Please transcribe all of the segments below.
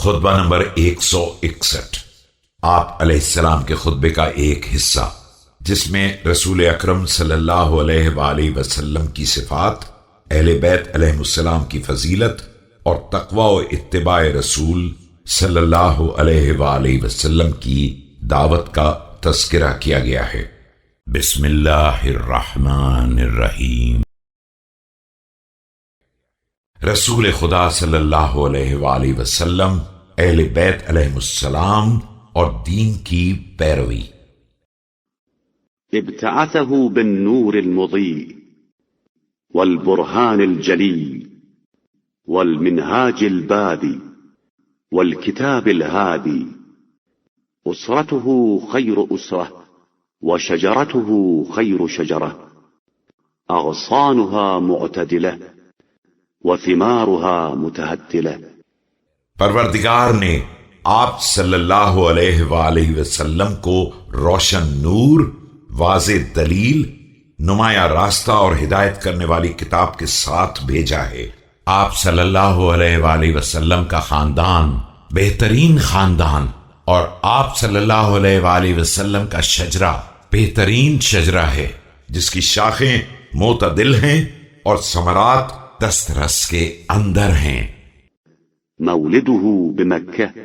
خطبہ نمبر 161۔ آپ علیہ السلام کے خطبے کا ایک حصہ جس میں رسول اکرم صلی اللہ علیہ وآلہ وسلم کی صفات، اہل بیت علیہ السلام کی فضیلت اور تقوی و اتباع رسول صلی اللہ علیہ وآلہ وسلم کی دعوت کا تذکرہ کیا گیا ہے۔ بسم اللہ الرحمن الرحیم۔ رسول خدا صلی اللہ علیہ وآلہ وسلم، اہل بیت علیہ السلام اور دین کی پیروی۔ ابتعثه بالنور المضيء والبرهان الجلي والمنهاج البادي والكتاب الهادي، أسرته خير أسرة وشجرته خير شجرة، أغصانها معتدلة وثمارها متهتلة۔ پروردگار نے آپ صلی اللہ علیہ وآلہ وسلم کو روشن نور، واضح دلیل، نمایاں راستہ اور ہدایت کرنے والی کتاب کے ساتھ بھیجا ہے۔ آپ صلی اللہ علیہ وآلہ وسلم کا خاندان بہترین خاندان اور آپ صلی اللہ علیہ وآلہ وسلم کا شجرہ بہترین شجرہ ہے، جس کی شاخیں معتدل ہیں اور ثمرات دسترس کے اندر ہیں۔ مولده بمكة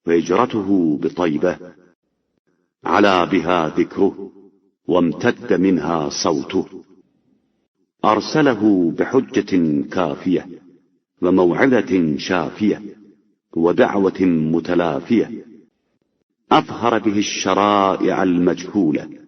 وهجرته بطيبة، علا بها ذكره وامتد منها صوته، أرسله بحجة كافية وموعظة شافية ودعوة متلافية، أظهر به الشرائع المجهولة